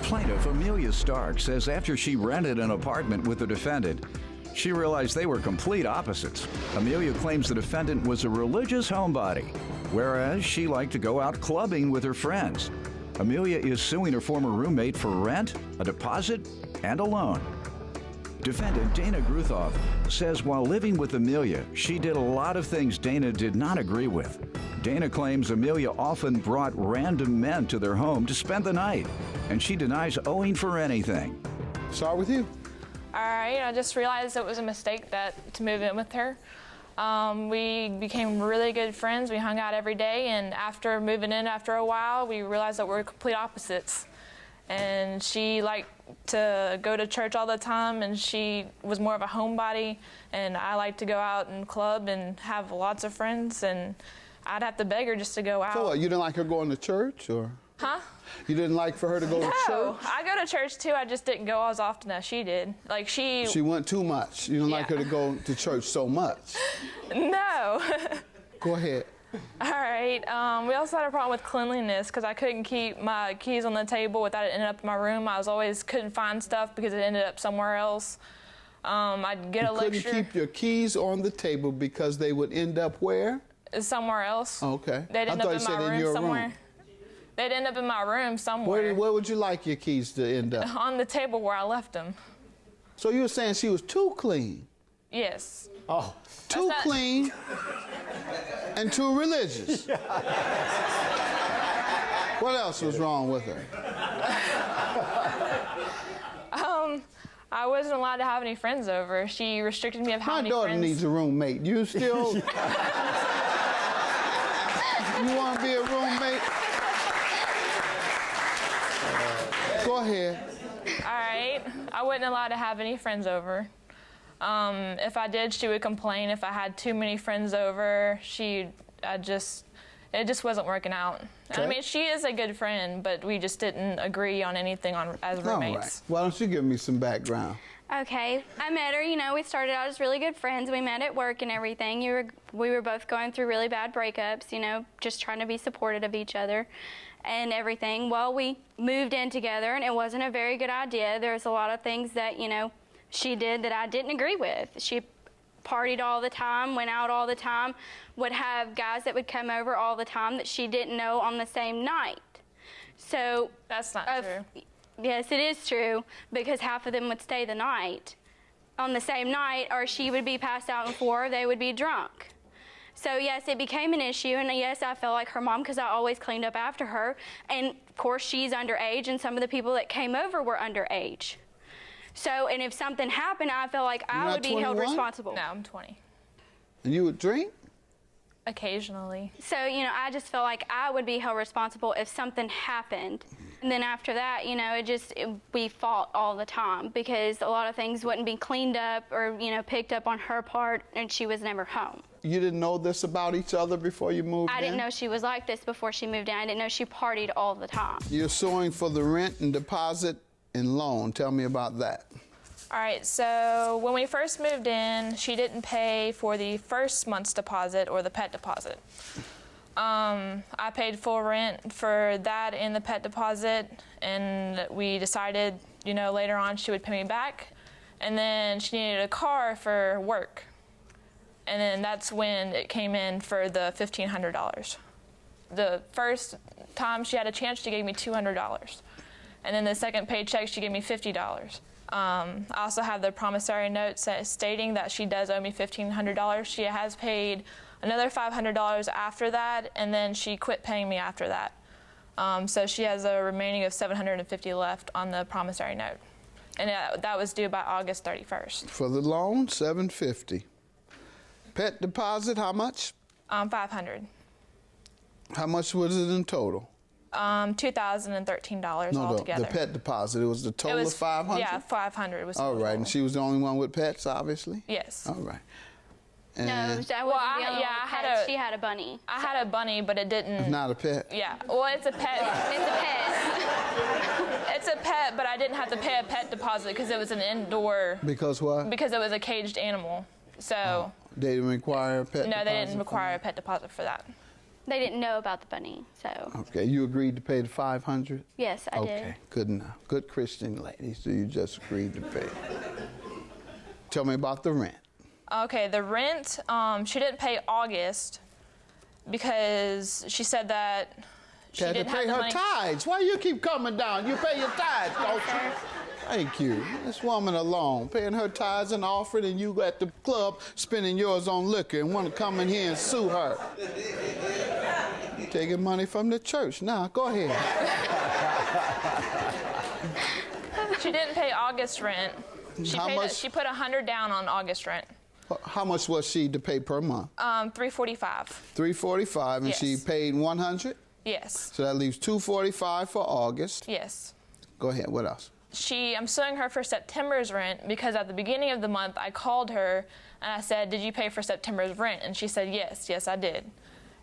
Plaintiff Amelia Stark says after she rented an apartment with the defendant, she realized they were complete opposites. Amelia claims the defendant was a religious homebody, whereas she liked to go out clubbing with her friends. Amelia is suing her former roommate for rent, a deposit, and a loan. Defendant Dana Gruthoff says while living with Amelia, she did a lot of things Dana did not agree with. Dana claims Amelia often brought random men to their home to spend the night, and she denies owing for anything. Start with you. All right, I just realized it was a mistake to move in with her. We became really good friends. We hung out every day, and after moving in after a while, we realized that we're complete opposites. And she liked to go to church all the time, and she was more of a homebody, and I like to go out and club and have lots of friends, and I'd have to beg her just to go out. So what, you didn't like her going to church, or? Huh? You didn't like for her to go to church? No, I go to church too, I just didn't go as often as she did. Like she went too much. You didn't like her to go to church so much. No. Go ahead. All right, we also had a problem with cleanliness because I couldn't keep my keys on the table without it ending up in my room. I couldn't find stuff because it ended up somewhere else. I'd get a lecture. You couldn't keep your keys on the table because they would end up where? Somewhere else. Okay. They'd end up in my room somewhere. They'd end up in my room somewhere. Where would you like your keys to end up? On the table where I left them. So you were saying she was too clean? Yes. Oh, too clean and too religious. What else was wrong with her? I wasn't allowed to have any friends over. She restricted me of how many friends. My daughter needs a roommate. You still? You want to be a roommate? Go ahead. All right. I wasn't allowed to have any friends over. If I did, she would complain. If I had too many friends over, it just wasn't working out. Okay. I mean, she is a good friend, but we just didn't agree on anything as roommates. All right. Why don't you give me some background? Okay, I met her, we started out as really good friends. We met at work and everything. We were both going through really bad breakups, just trying to be supportive of each other and everything. Well, we moved in together, and it wasn't a very good idea. There's a lot of things that, she did that I didn't agree with. She partied all the time, went out all the time, would have guys that would come over all the time that she didn't know on the same night. So that's not true. Yes, it is true, because half of them would stay the night on the same night, or she would be passed out before, they would be drunk. So yes, it became an issue, and yes, I felt like her mom because I always cleaned up after her. And of course, she's underage, and some of the people that came over were underage. So, and if something happened, I felt like I would be held responsible. No, I'm 20. And you would drink? Occasionally. So, I just felt like I would be held responsible if something happened. And then after that, we fought all the time because a lot of things wouldn't be cleaned up or, picked up on her part, and she was never home. You didn't know this about each other before you moved in? I didn't know she was like this before she moved in. I didn't know she partied all the time. You're suing for the rent and deposit and loan. Tell me about that. All right, so when we first moved in, she didn't pay for the first month's deposit or the pet deposit. I paid full rent for that and the pet deposit, and we decided, later on she would pay me back. And then she needed a car for work. And then that's when it came in for the $1,500. The first time she had a chance, she gave me $200. And then the second paycheck, she gave me $50. I also have the promissory note stating that she does owe me $1,500. She has paid another $500 after that, and then she quit paying me after that. So she has a remaining of $750 left on the promissory note. And that was due by August 31st. For the loan, $750. Pet deposit, how much? $500. How much was it in total? $2,013 altogether. The pet deposit, it was the total of $500? Yeah, $500 was all right, and she was the only one with pets, obviously? Yes. All right. And no, I wasn't the only one with pets. She had a bunny. I had a bunny, but it didn't... It's not a pet? Yeah, well, it's a pet. It's a pet. It's a pet, but I didn't have to pay a pet deposit because it was an indoor... Because what? Because it was a caged animal, so... They didn't require a pet deposit? No, they didn't require a pet deposit for that. They didn't know about the bunny, so. Okay, you agreed to pay the $500? Yes, I did. Okay, good enough. Good Christian lady, so you just agreed to pay. Tell me about the rent. Okay, the rent, she didn't pay August because she said that she Had to didn't have pay the her money. tithes. Why you keep coming down? You pay your tithes, don't you? Thank you. This woman alone, paying her tithes and offering, and you at the club spending yours on liquor and want to come in here and sue her. Taking money from the church. Now, go ahead. She didn't pay August rent. How much? She put $100 down on August rent. How much was she to pay per month? $345. $345, and Yes. she paid $100. Yes. So that leaves $245 for August. Yes. Go ahead. What else? I'm suing her for September's rent because at the beginning of the month I called her and I said, "Did you pay for September's rent?" And she said, yes, I did.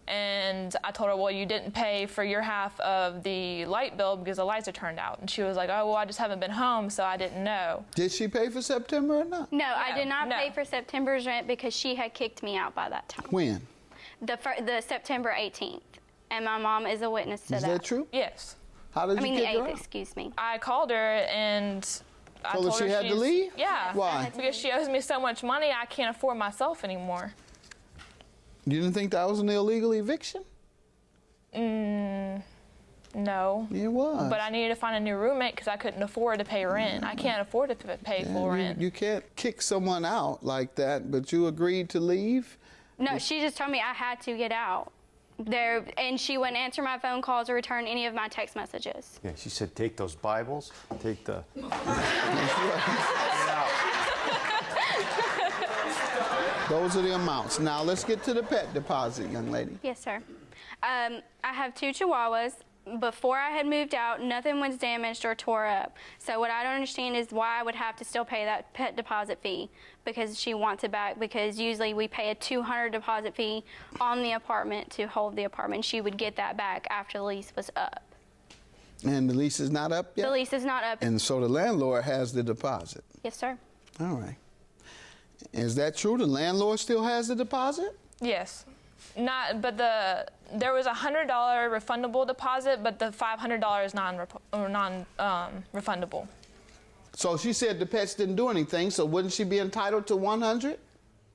And I told her, "Well, you didn't pay for your half of the light bill because the lights are turned out." And she was like, "Oh, well, I just haven't been home, so I didn't know." Did she pay for September or not? No, I did not no. pay for September's rent because she had kicked me out by that time. When? The September 18th. And my mom is a witness to Is that true? Yes. How did I you mean, the kick her 8th, out? excuse me. I called her and I Told her told she had to she's- leave? Yeah. Why? Because she owes me so much money, I can't afford myself anymore. You didn't think that was an illegal eviction? No. It was. But I needed to find a new roommate because I couldn't afford to pay rent. I can't afford to pay full rent. You can't kick someone out like that, but you agreed to leave? No, she just told me I had to get out. And she wouldn't answer my phone calls or return any of my text messages. Yeah, she said, take those Bibles, take the... Those are the amounts. Now let's get to the pet deposit, young lady. Yes, sir. I have 2 Chihuahuas. Before I had moved out, nothing was damaged or tore up. So what I don't understand is why I would have to still pay that pet deposit fee because she wants it back, because usually we pay a $200 deposit fee on the apartment to hold the apartment. She would get that back after the lease was up. And the lease is not up yet? The lease is not up. And so the landlord has the deposit. Yes, sir. All right. Is that true? The landlord still has the deposit? Yes. There was a $100 refundable deposit, but the $500 is non-refundable. So she said the pets didn't do anything, so wouldn't she be entitled to 100?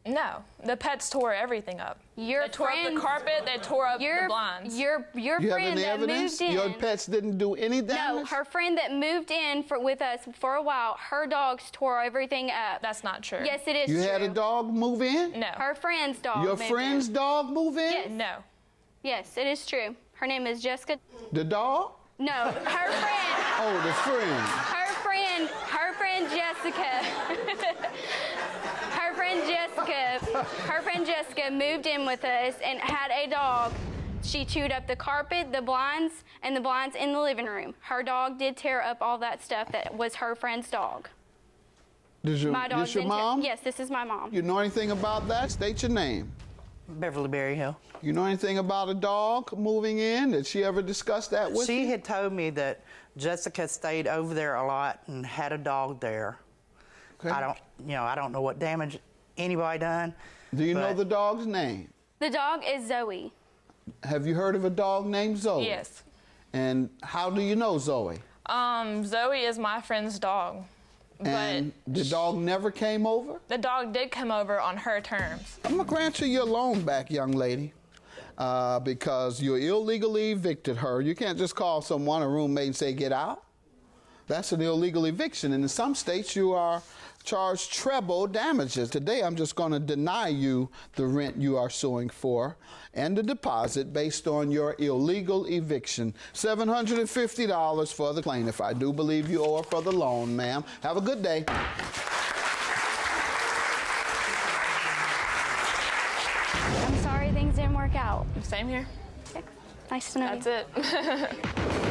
No, the pets tore everything up. Your They tore up the friends- carpet. They tore up the blinds. Your You have friend any that evidence? moved in. Your pets didn't do any damage? No, her friend that moved in with us for a while, her dogs tore everything up. That's not true. Yes, it is You true. had a dog move in? No. Her friend's dog. Your moved friend's in. dog move in? Yes. No. Yes, it is true. Her name is Jessica. The dog? No, her friend. Oh, the friend. Her friend Jessica. Her friend Jessica moved in with us and had a dog. She chewed up the carpet, the blinds, and the blinds in the living room. Her dog did tear up all that stuff that was her friend's dog. My dog This your didn't tear- mom? Yes, this is my mom. You know anything about that? State your name. Beverly Berryhill. You know anything about a dog moving in? Did she ever discuss that with She you? had told me that Jessica stayed over there a lot and had a dog there. Okay. I don't know what damage anybody done. Do you know but- the dog's name? The dog is Zoe. Have you heard of a dog named Zoe? Yes. And how do you know Zoe? Zoe is my friend's dog. And But the dog never came over? the dog did come over on her terms. I'm gonna grant you your loan back, young lady, because you illegally evicted her. You can't just call someone, a roommate, and say, get out. That's an illegal eviction. And in some states, you are charged treble damages. Today, I'm just gonna deny you the rent you are suing for and the deposit based on your illegal eviction. $750 for the plaintiff. I do believe you owe her for the loan, ma'am. Have a good day. I'm sorry things didn't work out. Same here. Okay. Nice to know you. That's it.